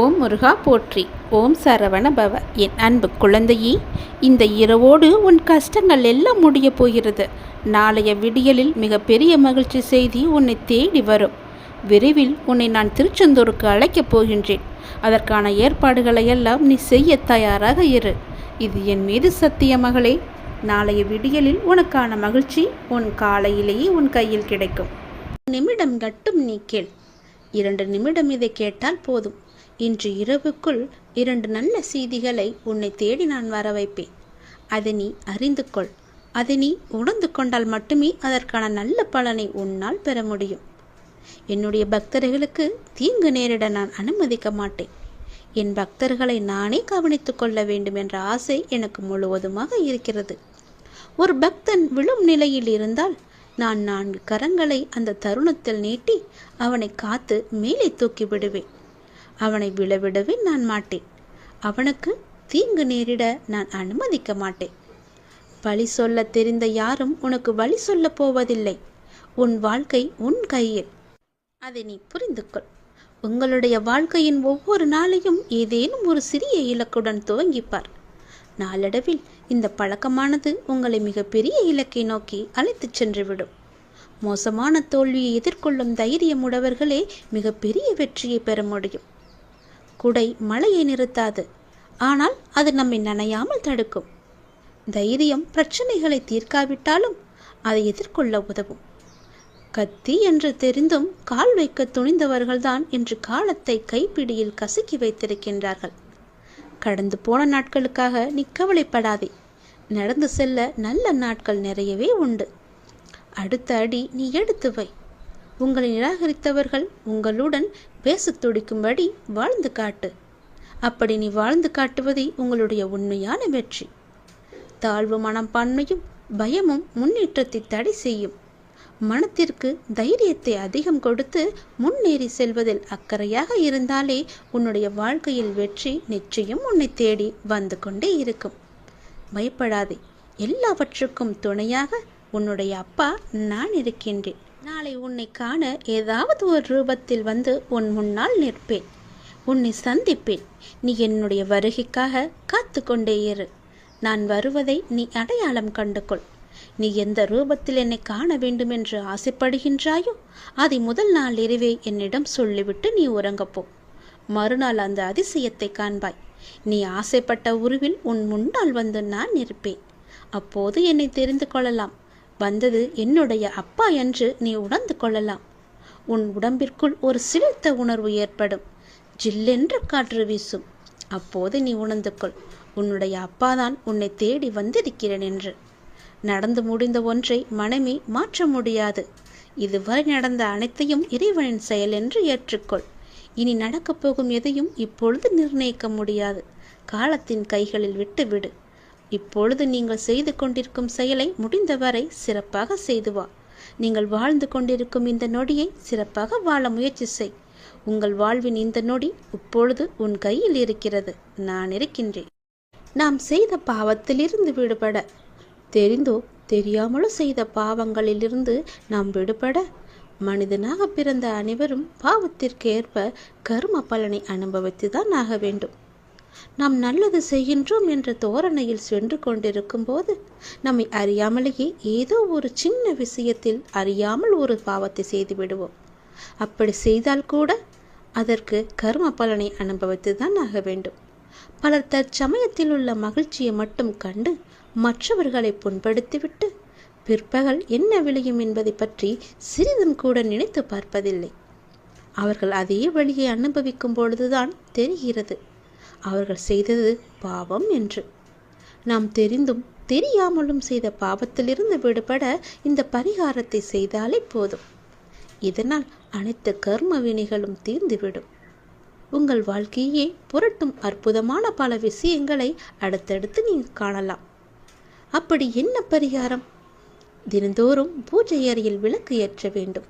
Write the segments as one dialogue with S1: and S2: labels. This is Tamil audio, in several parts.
S1: ஓம் முருகா போற்றி. ஓம் சரவண பவ. என் அன்பு குழந்தையே, இந்த இரவோடு உன் கஷ்டங்கள் எல்லாம் முடிய போகிறது. நாளைய விடியலில் மிகப்பெரிய மகிழ்ச்சி செய்தி உன்னை தேடி வரும். விரைவில் உன்னை நான் திருச்செந்தூருக்கு அழைக்கப் போகின்றேன். அதற்கான ஏற்பாடுகளை எல்லாம் நீ செய்ய தயாராக இரு. இது என் மீது சத்திய மகளே. நாளைய விடியலில் உனக்கான மகிழ்ச்சி உன் காலையிலேயே உன் கையில் கிடைக்கும். நிமிடம் கட்டும் நீ கேள். 2 நிமிடம் இதை கேட்டால் போதும். இன்று இரவுக்குள் 2 நல்ல செய்திகளை உன்னை தேடி நான் வர வைப்பேன். அதை நீ அறிந்து கொள். அதை நீ உணர்ந்து கொண்டால் மட்டுமே அதற்கான நல்ல பலனை உன்னால் பெற முடியும். என்னுடைய பக்தர்களுக்கு தீங்கு நேரிட நான் அனுமதிக்க மாட்டேன். என் பக்தர்களை நானே கவனித்துக் கொள்ள வேண்டும் என்ற ஆசை எனக்கு முழுவதுமாக இருக்கிறது. ஒரு பக்தன் விழும் நிலையில் இருந்தால் நான் 4 கரங்களை அந்த தருணத்தில் நீட்டி அவனை காத்து மேலே தூக்கி விடுவேன். அவனை விழவிடவே நான் மாட்டேன். அவனுக்கு தீங்கு நேரிட நான் அனுமதிக்க மாட்டேன். பழி சொல்ல தெரிந்த யாரும் உனக்கு வழி சொல்ல போவதில்லை. உன் வாழ்க்கை உன் கையில். அதை நீ புரிந்து கொள். உங்களுடைய வாழ்க்கையின் ஒவ்வொரு நாளையும் ஏதேனும் ஒரு சிறிய இலக்குடன் துவங்கிப்பார். நாளடைவில் இந்த பழக்கமானது உங்களை மிகப்பெரிய இலக்கை நோக்கி அழைத்துச் சென்றுவிடும். மோசமான தோல்வியை எதிர்கொள்ளும் தைரியமுடையவர்களே மிகப்பெரிய வெற்றியை பெற முடியும். குடை மழையை நிறுத்தாது, ஆனால் அது நம்மை நனையாமல் தடுக்கும். தைரியம் பிரச்சனைகளை தீர்க்காவிட்டாலும் அதை எதிர்கொள்ள உதவும். கத்தி என்று தெரிந்தும் கால் வைக்க துணிந்தவர்கள்தான் இன்று காலத்தை கைப்பிடியில் கசக்கி வைத்திருக்கின்றார்கள். கடந்து போன நாட்களுக்காக நீ கவலைப்படாதே. நடந்து செல்ல நல்ல நாட்கள் நிறையவே உண்டு. அடுத்த அடி நீ எடுத்து வை. உங்களை நிராகரித்தவர்கள் உங்களுடன் பேச துடிக்கும்படி வாழ்ந்து காட்டு. அப்படி நீ வாழ்ந்து காட்டுவதே உங்களுடைய உண்மையான வெற்றி. தாழ்வு மனப்பான்மையும் பயமும் முன்னேற்றத்தை தடை செய்யும். மனத்திற்கு தைரியத்தை அதிகம் கொடுத்து முன்னேறி செல்வதில் அக்கறையாக இருந்தாலே உன்னுடைய வாழ்க்கையில் வெற்றி நிச்சயம் உன்னை தேடி வந்து கொண்டே இருக்கும். பயப்படாதே. எல்லாவற்றுக்கும் துணையாக உன்னுடைய அப்பா நான் இருக்கின்றேன். நாளை உன்னை காண ஏதாவது ஒரு ரூபத்தில் வந்து உன் முன்னால் நிற்பேன். உன்னை சந்திப்பேன். நீ என்னுடைய வருகைக்காக காத்து கொண்டே இரு. நான் வருவதை நீ அடையாளம் கண்டுகொள். நீ எந்த ரூபத்தில் என்னை காண வேண்டும் என்று ஆசைப்படுகின்றாயோ அதை முதல் நாள் இரவே என்னிடம் சொல்லிவிட்டு நீ உறங்கப்போ. மறுநாள் அந்த அதிசயத்தை காண்பாய். நீ ஆசைப்பட்ட உருவில் உன் முன்னால் வந்து நான் இருப்பேன். அப்போது என்னை தெரிந்து கொள்ளலாம். வந்தது என்னுடைய அப்பா என்று நீ உணர்ந்து கொள்ளலாம். உன் உடம்பிற்குள் ஒரு சிலிர்த்த உணர்வு ஏற்படும். ஜில்லென்ற காற்று வீசும். அப்போது நீ உணர்ந்து கொள், உன்னுடைய அப்பாதான் உன்னை தேடி வந்திருக்கிறேன் என்று. நடந்து முடிந்த ஒன்றை மனமே மாற்ற முடியாது. இதுவரை நடந்த அனைத்தையும் இறைவனின் செயல் என்று ஏற்றுக்கொள். இனி நடக்கப் போகும் எதையும் இப்பொழுது நிர்ணயிக்க முடியாது. காலத்தின் கைகளில் விட்டுவிடு. இப்பொழுது நீங்கள் செய்து கொண்டிருக்கும் செயலை முடிந்தவரை சிறப்பாக செய்து வா. நீங்கள் வாழ்ந்து கொண்டிருக்கும் இந்த நொடியை சிறப்பாக வாழ முயற்சி செய். உங்கள் வாழ்வின் இந்த நொடி இப்பொழுது உன் கையில் இருக்கிறது. நான் இருக்கின்றேன். நாம் செய்த பாவத்திலிருந்து விடுபட, தெரிந்தோ தெரியாமலோ செய்த பாவங்களிலிருந்து நாம் விடுபட, மனிதனாக பிறந்த அனைவரும் பாவத்திற்கு ஏற்ப கர்ம பலனை அனுபவித்துதான் ஆக வேண்டும். நாம் நல்லது செய்கின்றோம் என்ற தோரணையில் சென்று கொண்டிருக்கும் போது நம்மை அறியாமலேயே ஏதோ ஒரு சின்ன விஷயத்தில் அறியாமல் ஒரு பாவத்தை செய்து விடுவோம். அப்படி செய்தால் கூட அதற்கு கர்ம பலனை அனுபவித்துதான் ஆக வேண்டும். பலர் தற்சமயத்தில் உள்ள மகிழ்ச்சியை மட்டும் கண்டு மற்றவர்களை புண்படுத்திவிட்டு பிற்பகல் என்ன விளையும் என்பதை பற்றி சிறிதும் கூட நினைத்து பார்ப்பதில்லை. அவர்கள் அதே வழியை அனுபவிக்கும் பொழுதுதான் தெரிகிறது அவர்கள் செய்தது பாவம் என்று. நாம் தெரிந்தும் தெரியாமலும் செய்த பாவத்திலிருந்து விடுபட இந்த பரிகாரத்தை செய்தாலே போதும். இதனால் அனைத்து கர்ம வினைகளும் தீர்ந்துவிடும். உங்கள் வாழ்க்கையே புரட்டும் அற்புதமான பல விஷயங்களை அடுத்தடுத்து நீங்கள் காணலாம். அப்படி என்ன பரிகாரம்? தினந்தோறும் பூஜை அறையில் விளக்கு ஏற்ற வேண்டும்.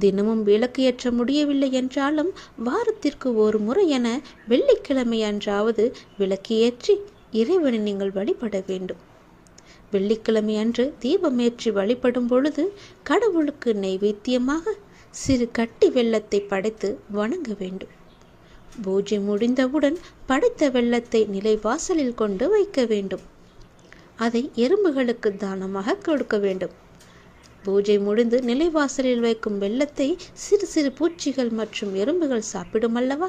S1: தினமும் விளக்கு ஏற்ற முடியவில்லை என்றாலும் வாரத்திற்கு ஒரு முறை என வெள்ளிக்கிழமை அன்றாவது விளக்கு ஏற்றி இறைவனை நீங்கள் வழிபட வேண்டும். வெள்ளிக்கிழமை அன்று தீபம் ஏற்றி வழிபடும் பொழுது கடவுளுக்கு நைவேத்தியமாக சிறு கட்டி வெல்லத்தை படைத்து வணங்க வேண்டும். பூஜை முடிந்தவுடன் படைத்த வெல்லத்தை நிலைவாசலில் கொண்டு வைக்க வேண்டும். அதை எறும்புகளுக்கு தானமாக கொடுக்க வேண்டும். பூஜை முடிந்து நிலைவாசலில் வைக்கும் வெல்லத்தை சிறு சிறு பூச்சிகள் மற்றும் எறும்புகள் சாப்பிடும் அல்லவா?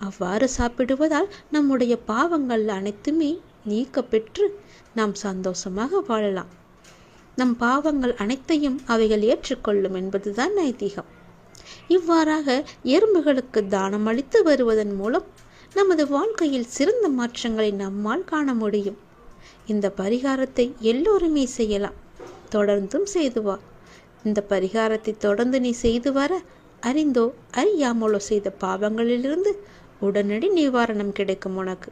S1: அவ்வாறு சாப்பிடுவதால் நம்முடைய பாவங்கள் அனைத்துமே நீக்க பெற்று நாம் சந்தோஷமாக வாழலாம். நம் பாவங்கள் அனைத்தையும் அவைகள் ஏற்றுக்கொள்ளும் என்பதுதான் ஐதீகம். இவ்வாறாக எறும்புகளுக்கு தானம் அளித்து வருவதன் மூலம் நமது வாழ்க்கையில் சிறந்த மாற்றங்களை நம்மால் காண முடியும். இந்த பரிகாரத்தை எல்லோருமே செய்யலாம். தொடர்ந்தும் செய்து வா. இந்த பரிகாரத்தை தொடர்ந்து நீ செய்து வர அறிந்தோ அறியாமலோ செய்த பாவங்களிலிருந்து உடனடி நிவாரணம் கிடைக்கும் உனக்கு.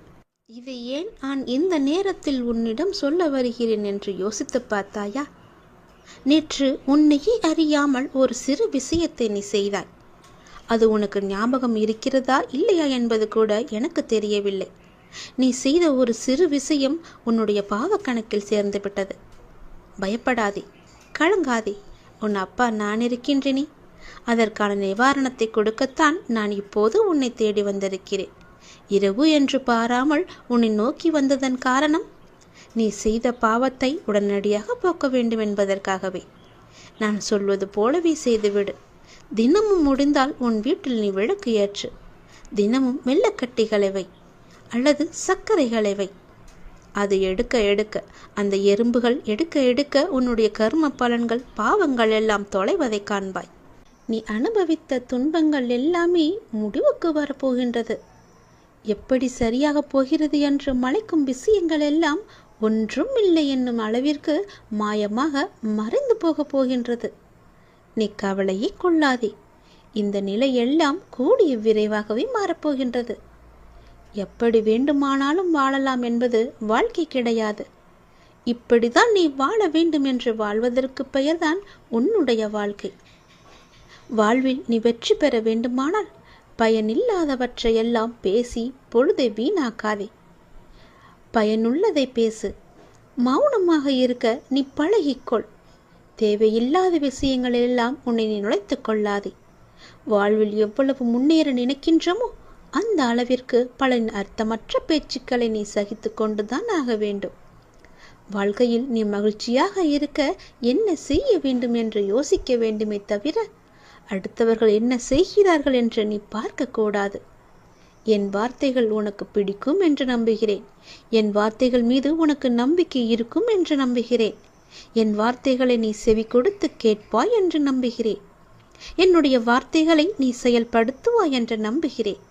S1: இதை ஏன் நான் இந்த நேரத்தில் உன்னிடம் சொல்ல வருகிறேன் என்று யோசித்து பார்த்தாயா? நேற்று உன்னையே அறியாமல் ஒரு சிறு விஷயத்தை நீ செய்தாய். அது உனக்கு ஞாபகம் இருக்கிறதா இல்லையா என்பது கூட எனக்கு தெரியவில்லை. நீ செய்த ஒரு சிறு விஷயம் உன்னுடைய பாவ கணக்கில் சேர்ந்து விட்டது. பயப்படாதே, கலங்காதே. உன் அப்பா நான் இருக்கின்றேனே. அதற்கான நிவாரணத்தை கொடுக்கத்தான் நான் இப்போது உன்னை தேடி வந்திருக்கிறேன். இரவு என்று பாராமல் உன்னை நோக்கி வந்ததன் காரணம், நீ செய்த பாவத்தை உடனடியாக போக்க வேண்டும் என்பதற்காகவே. நான் சொல்வது போலவே செய்துவிடு. தினமும் முடிந்தால் உன் வீட்டில் நீ விளக்கு ஏற்று. தினமும் வெள்ளக்கட்டிகளை வை அல்லது சர்க்கரைகளை வை. அது எடுக்க எடுக்க, அந்த எறும்புகள் எடுக்க எடுக்க உன்னுடைய கர்ம பலன்கள் பாவங்கள் எல்லாம் தொலைவதை காண்பாய். நீ அனுபவித்த துன்பங்கள் எல்லாமே முடிவுக்கு வரப்போகின்றது. எப்படி சரியாக போகிறது என்று மலைக்கும் விஷயங்கள் எல்லாம் ஒன்றும் இல்லை என்னும் அளவிற்கு மாயமாக மறைந்து போகப் போகின்றது. நீ கவலையே கொள்ளாதே. இந்த நிலை எல்லாம் கூடிய விரைவாகவே மாறப்போகின்றது. எப்படி வேண்டுமானாலும் வாழலாம் என்பது வாழ்க்கை கிடையாது. இப்படிதான் நீ வாழ வேண்டும் என்று வாழ்வதற்கு பெயர்தான் உன்னுடைய வாழ்க்கை. வாழ்வில் நீ வெற்றி பெற வேண்டுமானால் பயனில்லாதவற்றையெல்லாம் பேசி பொழுதை வீணாக்காதே. பயனுள்ளதை பேசு. மௌனமாக இருக்க நீ பழகிக்கொள். தேவையில்லாத விஷயங்களெல்லாம் உன்னை நீ நுழைத்துக் கொள்ளாதே. வாழ்வில் எவ்வளவு முன்னேற நினைக்கின்றமோ அந்த அளவிற்கு பல அர்த்தமற்ற பேச்சுக்களை நீ சகித்து கொண்டுதான் ஆக வேண்டும். வாழ்க்கையில் நீ மகிழ்ச்சியாக இருக்க என்ன செய்ய வேண்டும் என்று யோசிக்க வேண்டுமே தவிர அடுத்தவர்கள் என்ன செய்கிறார்கள் என்று நீ பார்க்க கூடாது. என் வார்த்தைகள் உனக்கு பிடிக்கும் என்று நம்புகிறேன். என் வார்த்தைகள் மீது உனக்கு நம்பிக்கை இருக்கும் என்று நம்புகிறேன். என் வார்த்தைகளை நீ செவி கொடுத்து கேட்பாய் என்று நம்புகிறேன். என்னுடைய வார்த்தைகளை நீ செயல்படுத்துவாய் என்று நம்புகிறேன்.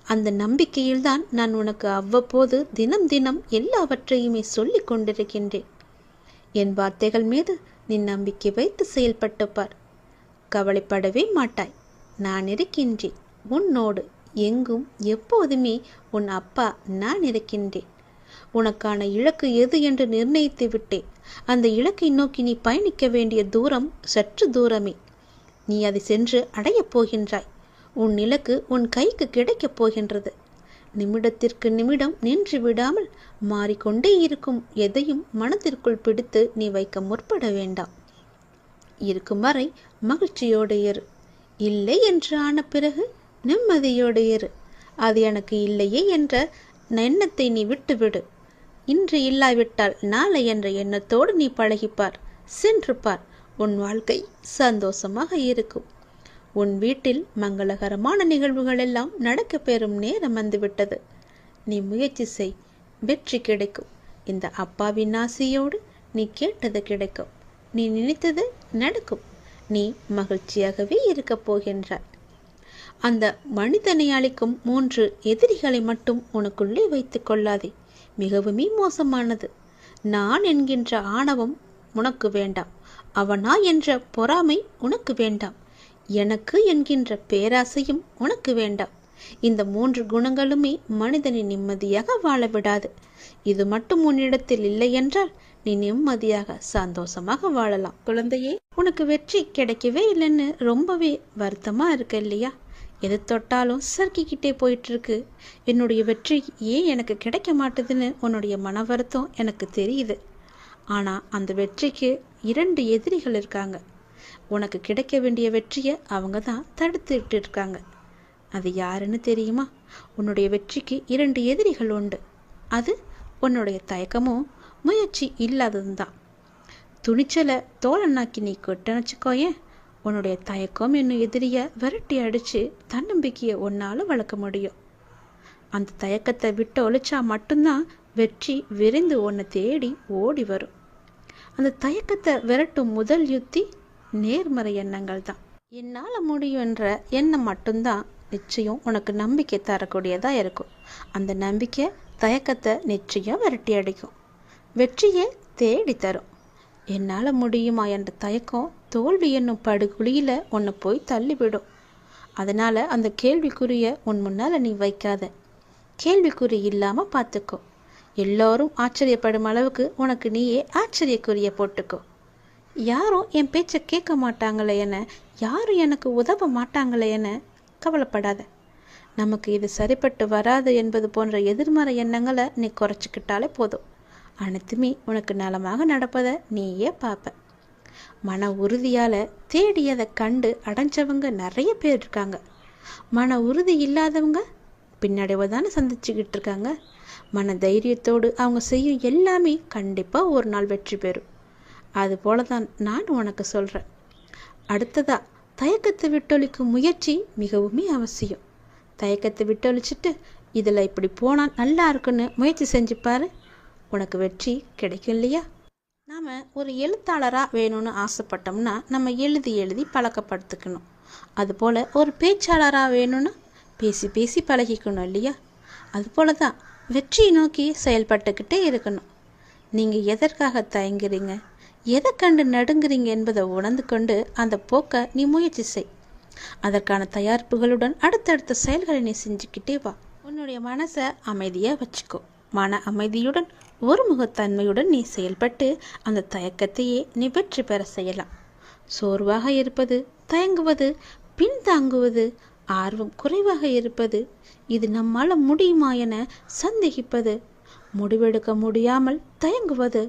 S1: அந்த நம்பிக்கையில்தான் நான் உனக்கு அவ்வப்போது தினம் தினம் எல்லாவற்றையுமே சொல்லிக் கொண்டிருக்கின்றேன். என் வார்த்தைகள் மீது நீ நம்பிக்கை வைத்து செயல்பட்டு பார். கவலைப்படவே மாட்டாய். நான் இருக்கின்றேன் உன்னோடு. எங்கும் எப்போதுமே உன் அப்பா நான் இருக்கின்றேன். உனக்கான இலக்கு எது என்று நிர்ணயித்து விட்டேன். அந்த இலக்கை நோக்கி நீ பயணிக்க வேண்டிய தூரம் சற்று தூரமே. நீ அதை சென்று அடையப் போகின்றாய். உன் இலக்கு உன் கைக்கு கிடைக்கப் போகின்றது. நிமிடத்திற்கு நிமிடம் நின்று விடாமல் மாறிக்கொண்டே இருக்கும் எதையும் மனத்திற்குள் பிடித்து நீ வைக்க முற்பட வேண்டாம். இருக்கும் வரை மகிழ்ச்சியோடு இரு. இல்லை என்று ஆன பிறகு நிம்மதியோடு இரு. அது எனக்கு இல்லையே என்ற எண்ணத்தை நீ விட்டுவிடு. இன்று இல்லாவிட்டால் நாளை என்ற எண்ணத்தோடு நீ பழகிப்பார். சென்று பார். உன் வாழ்க்கை சந்தோஷமாக இருக்கும். உன் வீட்டில் மங்களகரமான நிகழ்வுகள் எல்லாம் நடக்க பெறும் நேரம் வந்துவிட்டது. நீ முயற்சி செய். வெற்றி கிடைக்கும். இந்த அப்பாவின் ஆசையோடு நீ கேட்டது கிடைக்கும். நீ நினைத்தது நடக்கும். நீ மகிழ்ச்சியாகவே இருக்கப் போகின்றாய். அந்த மனிதனை அளிக்கும் 3 எதிரிகளை மட்டும் உனக்குள்ளே வைத்துக் கொள்ளாதே. மிகவுமே மோசமானது. நான் என்கின்ற ஆணவம் உனக்கு வேண்டாம். அவனா என்ற பொறாமை உனக்கு வேண்டாம். எனக்கு என்கின்ற பேராசையும் உனக்கு வேண்டாம். இந்த 3 குணங்களுமே மனிதனை நிம்மதியாக வாழ விடாது. இது மட்டும் உன்னிடத்தில் இல்லை என்றால் நீ நிம்மதியாக சந்தோஷமாக வாழலாம். குழந்தையே, உனக்கு வெற்றி கிடைக்கவே இல்லைன்னு ரொம்பவே வருத்தமா இருக்கு இல்லையா? எது தொட்டாலும் சறுக்கிக்கிட்டே போயிட்டு இருக்கு. என்னுடைய வெற்றி ஏன் எனக்கு கிடைக்க மாட்டுதுன்னு உன்னுடைய மன வருத்தம் எனக்கு தெரியுது. ஆனால் அந்த வெற்றிக்கு 2 எதிரிகள் இருக்காங்க. உனக்கு கிடைக்க வேண்டிய வெற்றியை அவங்க தான் தடுத்துட்டு இருக்காங்க. அது யாருன்னு தெரியுமா? உன்னுடைய வெற்றிக்கு 2 எதிரிகள் உண்டு. அது உன்னுடைய தயக்கமும் முயற்சி இல்லாததும் தான். துணிச்சலை தோழனாக்கி நீ கொட்டணிச்சுக்கோயேன், உன்னுடைய தயக்கம் என்னும் எதிரியை விரட்டி அடித்து தன்னம்பிக்கையை உன்னால் வளர்க்க முடியும். அந்த தயக்கத்தை விட்டு ஒழிச்சா மட்டும்தான் வெற்றி விரைந்து உன்னை தேடி ஓடி வரும். அந்த தயக்கத்தை விரட்டும் முதல் யுத்தி நேர்மறை எண்ணங்கள் தான். என்னால் முடியும் என்ற எண்ணம் மட்டும்தான் நிச்சயம் உனக்கு நம்பிக்கை தரக்கூடியதாக இருக்கும். அந்த நம்பிக்கை தயக்கத்தை நிச்சயம் விரட்டி அடிக்கும், வெற்றியை தேடி தரும். என்னால் முடியுமா என்ற தயக்கம் தோல்வி என்னும் படுகுழியில் உன்னை போய் தள்ளிவிடும். அதனால் அந்த கேள்விக்குறியை உன் முன்னால் நீ வைக்காத. கேள்விக்குறி இல்லாமல் பார்த்துக்கோ. எல்லோரும் ஆச்சரியப்படும் அளவுக்கு உனக்கு நீயே ஆச்சரியக்குறியை போட்டுக்கோ. யாரும் என் பேச்சை கேட்க மாட்டாங்களே என, யாரும் எனக்கு உதவ மாட்டாங்களே என கவலைப்படாத. நமக்கு இது சரிப்பட்டு வராது என்பது போன்ற எதிர்மறை எண்ணங்களை நீ குறைச்சிக்கிட்டாலே போதும். அனைத்துமே உனக்கு நலமாக நடப்பதை நீயே பார்ப்ப. மன உறுதியால் தேடியதை கண்டு அடைஞ்சவங்க நிறைய பேர் இருக்காங்க. மன உறுதி இல்லாதவங்க பின்னடைவை தானே சந்திச்சுக்கிட்டு இருக்காங்க. மன தைரியத்தோடு அவங்க செய்யும் எல்லாமே கண்டிப்பாக ஒரு நாள் வெற்றி பெறும். அதுபோல தான் நான் உனக்கு சொல்கிறேன். அடுத்ததா, தயக்கத்தை விட்டொழிக்கும் முயற்சி மிகவுமே அவசியம். தயக்கத்தை விட்டொழிச்சிட்டு இதில் இப்படி போனால் நல்லா இருக்குன்னு முயற்சி செஞ்சுப்பாரு, உனக்கு வெற்றி கிடைக்கும் இல்லையா? நாம் ஒரு எழுத்தாளராக வேணும்னு ஆசைப்பட்டோம்னா நம்ம எழுதி எழுதி பழக்கப்படுத்திக்கணும். அதுபோல் ஒரு பேச்சாளராக வேணும்னா பேசி பேசி பழகிக்கணும் இல்லையா? அதுபோல தான் வெற்றியை நோக்கி செயல்பட்டுக்கிட்டே இருக்கணும். நீங்கள் எதற்காக தயங்குறீங்க, எதை கண்டு நடுங்குறீங்க என்பதை உணர்ந்து கொண்டு அந்த போக்கை நீ முயற்சி செய். அதற்கான தயாரிப்புகளுடன் அடுத்தடுத்த செயல்களை நீ செஞ்சுக்கிட்டே வா. உன்னுடைய மனசை அமைதியாக வச்சுக்கோ. மன அமைதியுடன் ஒருமுகத்தன்மையுடன் நீ செயல்பட்டு அந்த தயக்கத்தையே நீ வெற்றி பெற செய்யலாம். சோர்வாக இருப்பது, தயங்குவது, பின்தாங்குவது, ஆர்வம் குறைவாக இருப்பது, இது நம்மால் முடியுமா என சந்தேகிப்பது, முடிவெடுக்க முடியாமல் தயங்குவது,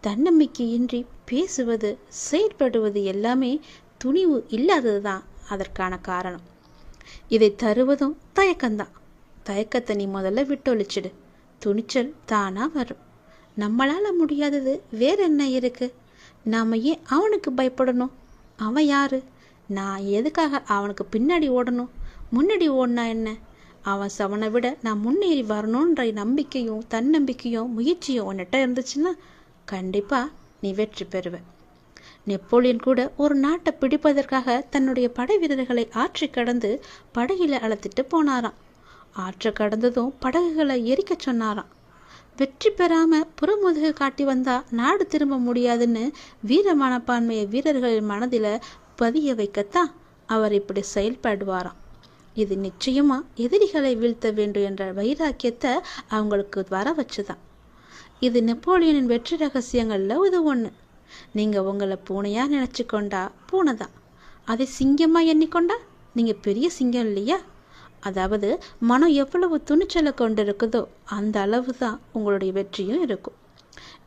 S1: தன்னம்பிக்கையின்றி பேசுவது, செயற்படுவது எல்லாமே துணிவு இல்லாதது தான் அதற்கான காரணம். இதை தருவதும் தயக்கம்தான். தயக்கத்தை நீ முதல்ல விட்டொழிச்சிடு. துணிச்சல் தானாக வரும். நம்மளால் முடியாதது வேற என்ன இருக்கு? நாம் ஏன் அவனுக்கு பயப்படணும்? அவன் யாரு? நான் எதுக்காக அவனுக்கு பின்னாடி ஓடணும்? முன்னாடி ஓடினா என்ன? அவன் சவனை விட நான் முன்னேறி வரணுன்ற நம்பிக்கையும் தன்னம்பிக்கையும் முயற்சியும் உன்னிட்ட இருந்துச்சுன்னா கண்டிப்பாக நீ வெற்றி பெறுவ. நெப்போலியன் கூட ஒரு நாட்டை பிடிப்பதற்காக தன்னுடைய படை வீரர்களை ஆற்றை கடந்து படகில அழைத்துட்டு போனாராம். ஆற்றை கடந்ததும் படகுகளை எரிக்க சொன்னாராம். வெற்றி பெறாம புறமுதுகு காட்டி வந்தா நாடு திரும்ப முடியாதுன்னு வீர மனப்பான்மையை வீரர்களின் மனதில் பதிய வைக்கத்தான் அவர் இப்படி செயல்படுவாராம். இது நிச்சயமா எதிரிகளை வீழ்த்த வேண்டும் என்ற வைராக்கியத்தை அவங்களுக்கு வர வச்சுதான். இது நெப்போலியனின் வெற்றி ரகசியங்களில் இது ஒன்று. நீங்கள் உங்களை பூனையாக நினச்சி கொண்டா பூனை தான், அதை சிங்கமாக எண்ணிக்கொண்டா நீங்கள் பெரிய சிங்கம் இல்லையா? அதாவது மனம் எவ்வளவு துணிச்சலை கொண்டு இருக்குதோ அந்த அளவு தான் உங்களுடைய வெற்றியும் இருக்கும்.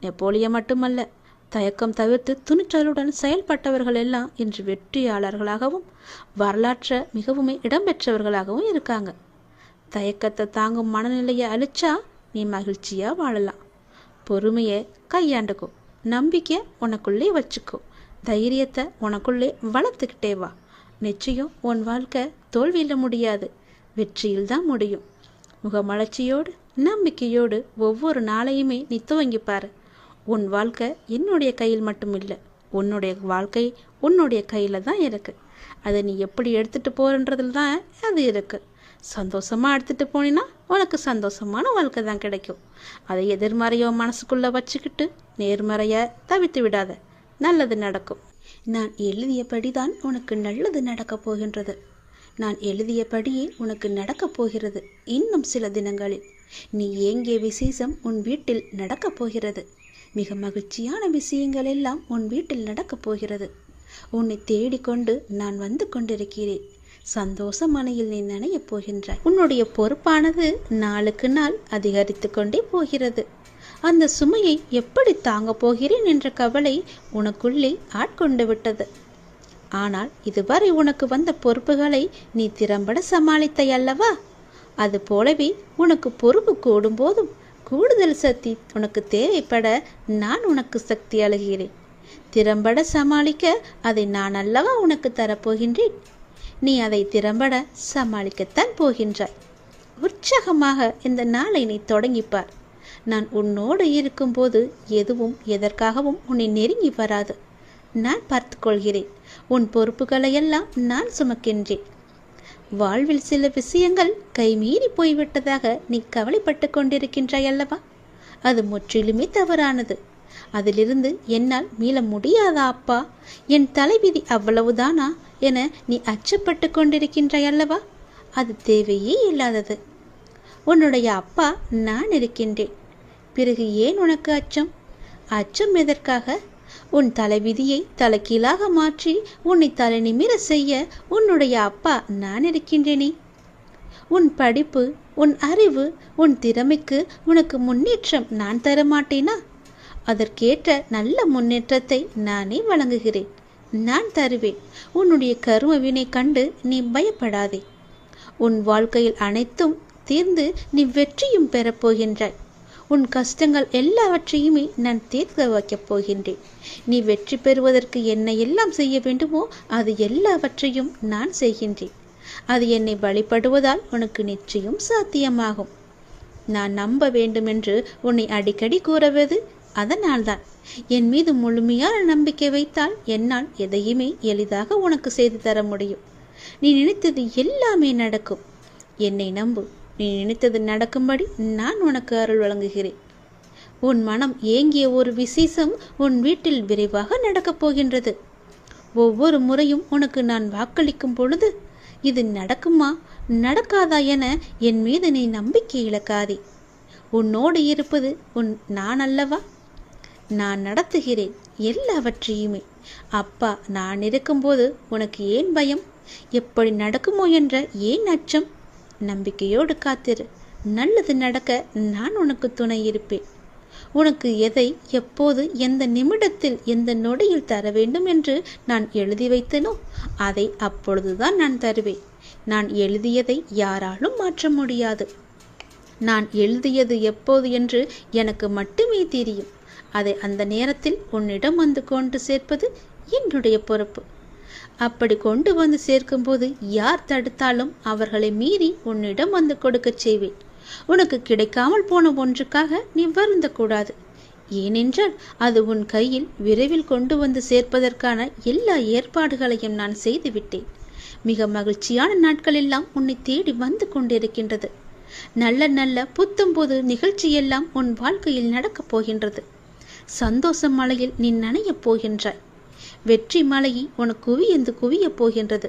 S1: நெப்போலியன் மட்டுமல்ல, தயக்கம் தவிர்த்து துணிச்சலுடன் செயல்பட்டவர்கள் எல்லாம் இன்று வெற்றியாளர்களாகவும் வரலாற்றை மிகவும் இடம்பெற்றவர்களாகவும் இருக்காங்க. தயக்கத்தை தாங்கும் மனநிலையை அழிச்சா நீ மகிழ்ச்சியாக வாழலாம். பொறுமையை கையாண்டுக்கோ. நம்பிக்கை உனக்குள்ளே வச்சுக்கோ. தைரியத்தை உனக்குள்ளே வளர்த்துக்கிட்டே வா. நிச்சயம் உன் வாழ்க்கை தோல்வியில் முடியாது, வெற்றியில் தான் முடியும். முகமலர்ச்சியோடு நம்பிக்கையோடு ஒவ்வொரு நாளையுமே நீ துவங்கிப்பாரு. உன் வாழ்க்கை என்னுடைய கையில் மட்டும் இல்லை, உன்னுடைய வாழ்க்கை உன்னுடைய கையில் தான் இருக்குது. அதை நீ எப்படி எடுத்துகிட்டு போகிறன்றதுல தான் அது இருக்குது. சந்தோஷமாக எடுத்துகிட்டு போனீன்னா உனக்கு சந்தோஷமான வாழ்க்கை தான் கிடைக்கும். அதை எதிர்மறையோ மனசுக்குள்ளே வச்சுக்கிட்டு நேர்மறையை தவித்து விடாத. நல்லது நடக்கும். நான் எழுதியபடி தான் உனக்கு நல்லது நடக்கப் போகின்றது. நான் எழுதியபடியே உனக்கு நடக்கப் போகிறது. இன்னும் சில தினங்களில் நீ ஏங்கிய விசேஷம் உன் வீட்டில் நடக்கப் போகிறது. மிக மகிழ்ச்சியான விஷயங்கள் எல்லாம் உன் வீட்டில் நடக்கப் போகிறது. உன்னை தேடிக்கொண்டு நான் வந்து கொண்டிருக்கிறேன். சந்தோஷ மனையில் நீ நனையப் போகின்றாய். உன்னுடைய பொறுப்பானது நாளுக்கு நாள் அதிகரித்து கொண்டே போகிறது. அந்த சுமையை எப்படி தாங்கப் போகிறேன் என்ற கவலை உனக்குள்ளே ஆட்கொண்டு விட்டது. ஆனால் இதுவரை உனக்கு வந்த பொறுப்புகளை நீ திறம்பட சமாளித்தாய் அல்லவா? அது போலவே உனக்கு பொறுப்பு கூடும் போதும் கூடுதல் சக்தி உனக்கு தேவைப்பட நான் உனக்கு சக்தி அழுகிறேன். திறம்பட சமாளிக்க அதை நான் அல்லவா உனக்கு தரப்போகின்றேன். நீ அதை திறம்பட சமாளிக்கத்தான் போகின்றாய். உற்சாகமாக இந்த நாளை நீ தொடங்கிப்பார். நான் உன்னோடு இருக்கும்போது எதுவும் எதற்காகவும் உன்னை நெருங்கி வராது. நான் பார்த்து கொள்கிறேன். உன் பொறுப்புகளையெல்லாம் நான் சுமக்கின்றேன். வாழ்வில் சில விஷயங்கள் கைமீறி போய்விட்டதாக நீ கவலைப்பட்டு கொண்டிருக்கின்றாய் அல்லவா? அது முற்றிலுமே தவறானது. அதிலிருந்து என்னால் மீள முடியாதா அப்பா? என் தலைவிதி அவ்வளவுதானா என நீ அச்சப்பட்டு கொண்டிருக்கின்றாய் அல்லவா? அது தேவையே இல்லாதது. உன்னுடைய அப்பா நான் இருக்கின்றேன். பிறகு ஏன் உனக்கு அச்சம்? அச்சம் எதற்காக? உன் தலைவிதியை தலைகீழாக மாற்றி உன்னை தலை நிமிர செய்ய உன்னுடைய அப்பா நான் இருக்கின்றேனே. உன் படிப்பு, உன் அறிவு, உன் திறமைக்கு உனக்கு முன்னேற்றம் நான் தரமாட்டேனா? அதற்கேற்ற நல்ல முன்னேற்றத்தை நானே வழங்குகிறேன். நான் தருவேன். உன்னுடைய கரும வினை கண்டு நீ பயப்படாதே. உன் வாழ்க்கையில் அனைத்தும் தீர்ந்து நீ வெற்றியும் பெறப்போகின்றாய். உன் கஷ்டங்கள் எல்லாவற்றையுமே நான் தீர்க்க வைக்கப் போகின்றேன். நீ வெற்றி பெறுவதற்கு என்ன எல்லாம் செய்ய வேண்டுமோ அது எல்லாவற்றையும் நான் செய்கின்றேன். அது என்னை வழிபடுவதால் உனக்கு நிச்சயம் சாத்தியமாகும். நான் நம்ப வேண்டும் என்று உன்னை அடிக்கடி கூறுவது அதனால்தான். என் மீது முழுமையான நம்பிக்கை வைத்தால் என்னால் எதையுமே எளிதாக உனக்கு செய்து தர முடியும். நீ நினைத்தது எல்லாமே நடக்கும். என்னை நம்பு. நீ நினைத்தது நடக்கும்படி நான் உனக்கு அருள் வழங்குகிறேன். உன் மனம் ஏங்கிய ஒரு விசேஷம் உன் வீட்டில் விரைவாக நடக்கப் போகின்றது. ஒவ்வொரு முறையும் உனக்கு நான் வாக்களிக்கும் பொழுது இது நடக்குமா நடக்காதா என என் மீது நீ நம்பிக்கை இழக்காதே. உன்னோடு இருப்பது நான் அல்லவா? நான் நடத்துகிறேன் எல்லாவற்றையுமே. அப்பா நான் இருக்கும்போது உனக்கு ஏன் பயம்? எப்படி நடக்குமோ என்ற ஏன் அச்சம்? நம்பிக்கையோடு காத்திரு. நல்லது நடக்க நான் உனக்கு துணை இருப்பேன். உனக்கு எதை எப்போது எந்த நிமிடத்தில் எந்த நொடியில் தர வேண்டும் என்று நான் எழுதி வைத்தனோ அதை அப்பொழுதுதான் நான் தருவேன். நான் எழுதியதை யாராலும் மாற்ற முடியாது. நான் எழுதியது எப்போது என்று எனக்கு மட்டுமே தெரியும். அதை அந்த நேரத்தில் உன்னிடம் வந்து கொண்டு சேர்ப்பது என்னுடைய பொறுப்பு. அப்படி கொண்டு வந்து சேர்க்கும்போது யார் தடுத்தாலும் அவர்களை மீறி உன்னிடம் வந்து கொடுக்க செய்வேன். உனக்கு கிடைக்காமல் போன ஒன்றுக்காக நீ வருந்தக்கூடாது. ஏனென்றால் அது உன் கையில் விரைவில் கொண்டு வந்து சேர்ப்பதற்கான எல்லா ஏற்பாடுகளையும் நான் செய்துவிட்டேன். மிக மகிழ்ச்சியான நாட்கள் எல்லாம் உன்னை தேடி வந்து கொண்டிருக்கின்றது. நல்ல நல்ல புத்தம்போது நிகழ்ச்சியெல்லாம் உன் வாழ்க்கையில் நடக்கப் போகின்றது. சந்தோஷ மலையில் நீ நனையப் போகின்றாய். வெற்றி மலையை உனக்கு குவியந்து குவியப் போகின்றது.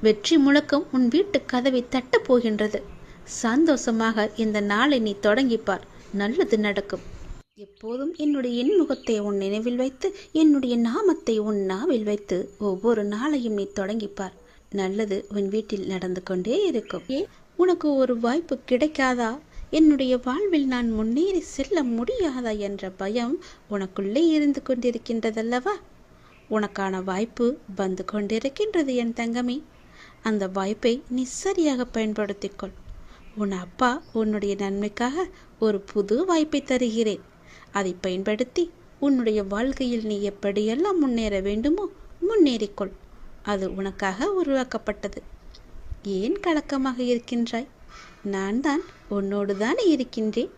S1: வெற்றி முழக்கம் உன் வீட்டு கதவை தட்டப் போகின்றது. சந்தோஷமாக இந்த நாளை நீ தொடங்கிப்பார். நல்லது நடக்கும். எப்போதும் என்னுடைய இன்முகத்தை உன் நினைவில் வைத்து என்னுடைய நாமத்தை உன் நாவில் வைத்து ஒவ்வொரு நாளையும் நீ தொடங்கிப்பார். நல்லது உன் வீட்டில் நடந்து கொண்டே இருக்கும். உனக்கு ஒரு வாய்ப்பு கிடைக்காதா? என்னுடைய வாழ்வில் நான் முன்னேறி செல்ல முடியாதா என்ற பயம் உனக்குள்ளே இருந்து கொண்டிருக்கின்றதல்லவா? உனக்கான வாய்ப்பு வந்து கொண்டிருக்கின்றது என் தங்கமே. அந்த வாய்ப்பை நீ சரியாக பயன்படுத்திக்கொள். உன் அப்பா உன்னுடைய நன்மைக்காக ஒரு புது வாய்ப்பை தருகிறேன். அதை பயன்படுத்தி உன்னுடைய வாழ்க்கையில் நீ எப்படியெல்லாம் முன்னேற வேண்டுமோ முன்னேறிக்கொள். அது உனக்காக உருவாக்கப்பட்டது. ஏன் கலக்கமாக இருக்கின்றாய்? நான் தான் உன்னோடு தானே இருக்கின்றேன்.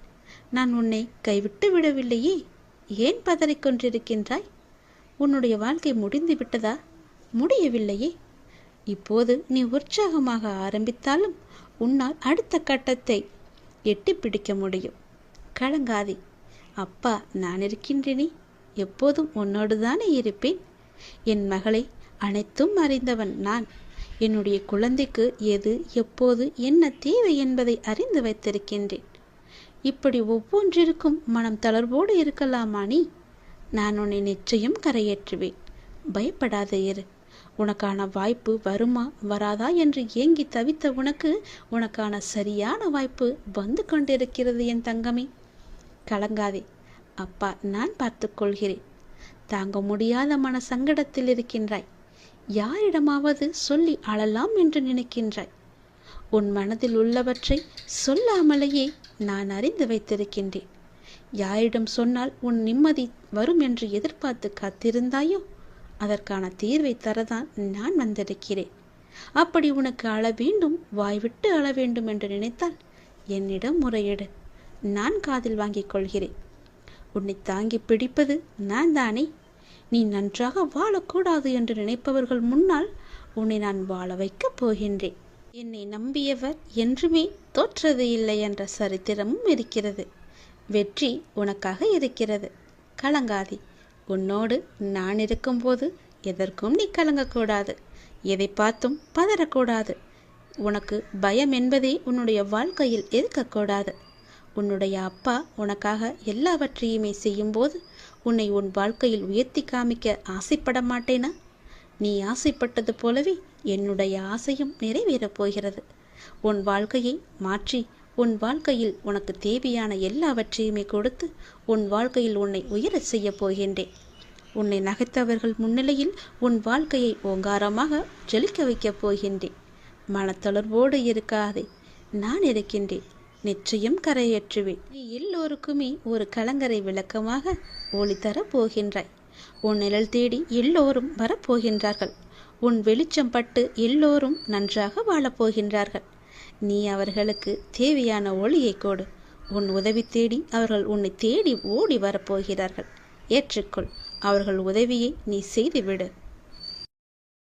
S1: நான் உன்னை கைவிட்டு விடவில்லையே. ஏன் பதறிக்கொண்டிருக்கின்றாய்? உன்னுடைய வாழ்க்கை முடிந்து விட்டதா? முடியவில்லையே. இப்போது நீ உற்சாகமாக ஆரம்பித்தாலும் உன்னால் அடுத்த கட்டத்தை எட்டி பிடிக்க முடியும். கலங்காதே. அப்பா நான் இருக்கின்றேனே. எப்போதும் உன்னோடு தானே இருப்பேன். என் மகளை அனைத்தும் அறிந்தவன் நான். என்னுடைய குழந்தைக்கு எது எப்போது என்ன தேவை என்பதை அறிந்து வைத்திருக்கின்றேன். இப்படி ஒவ்வொன்றிற்கும் மனம் தளர்வோடு இருக்கலாமா நீ? நான் உன்னை நிச்சயம் கரையேற்றுவேன். பயப்படாத இரு. உனக்கான வாய்ப்பு வருமா வராதா என்று ஏங்கி தவித்த உனக்கான சரியான வாய்ப்பு வந்து கொண்டிருக்கிறது என் தங்கமே. கலங்காதே. அப்பா நான் பார்த்து கொள்கிறேன். தாங்க முடியாத மன சங்கடத்தில் இருக்கின்றாய். யாரிடமாவது சொல்லி அழலாம் என்று நினைக்கின்றாய். உன் மனதில் உள்ளவற்றை சொல்லாமலேயே நான் அறிந்து வைத்திருக்கின்றேன். யாரிடம் சொன்னால் உன் நிம்மதி வரும் என்று எதிர்பார்த்து காத்திருந்தாயோ அதற்கான தீர்வை தரதான் நான் வந்திருக்கிறேன். அப்படி உனக்கு அழ வேண்டும், வாய்விட்டு அழ வேண்டும் என்று நினைத்தால் என்னிடம் முறையிடு. நான் காதில் வாங்கிக் கொள்கிறேன். உன்னை தாங்கி பிடிப்பது நான் தானே. நீ நன்றாக வாழக்கூடாது என்று நினைப்பவர்கள் முன்னால் உன்னை நான் வாழ வைக்கப் போகின்றேன். என்னை நம்பியவர் என்றுமே தோற்றது இல்லை என்ற சரித்திரமும் இருக்கிறது. வெற்றி உனக்காக இருக்கிறது. கலங்காதே. உன்னோடு நான் இருக்கும்போது எதற்கும் நீ கலங்கக்கூடாது. எதை பார்த்தும் பதறக்கூடாது. உனக்கு பயம் என்பதே உன்னுடைய வாழ்க்கையில் இருக்கக்கூடாது. உன்னுடைய அப்பா உனக்காக எல்லாவற்றையுமே செய்யும்போது உன்னை உன் வாழ்க்கையில் உயர்த்தி காமிக்க ஆசைப்பட மாட்டேனா? நீ ஆசைப்பட்டது போலவே என்னுடைய ஆசையும் நிறைவேறப் போகிறது. உன் வாழ்க்கையை மாற்றி உன் வாழ்க்கையில் உனக்கு தேவையான எல்லாவற்றையுமே கொடுத்து உன் வாழ்க்கையில் உன்னை உயரச் செய்ய போகின்றேன். உன்னை நகைத்தவர்கள் முன்னிலையில் உன் வாழ்க்கையை ஓங்காரமாக ஜொலிக்க வைக்கப் போகின்றேன். மனத்தளர்வோடு இருக்காதே, நான் இருக்கின்றேன். நிச்சயம் கரையேற்றுவேன். நீ எல்லோருக்குமே ஒரு கலங்கரை விளக்கமாக ஒளி தரப் போகின்றாய். உன் நிழல் தேடி எல்லோரும் வரப்போகின்றார்கள். உன் வெளிச்சம் பட்டு எல்லோரும் நன்றாக வாழப்போகின்றார்கள். நீ அவர்களுக்கு தேவையான ஒளியை கொடு. உன் உதவி தேடி அவர்கள் உன்னை தேடி ஓடி வரப்போகிறார்கள். ஏற்றுக்கொள். அவர்கள் உதவியை நீ செய்துவிடு.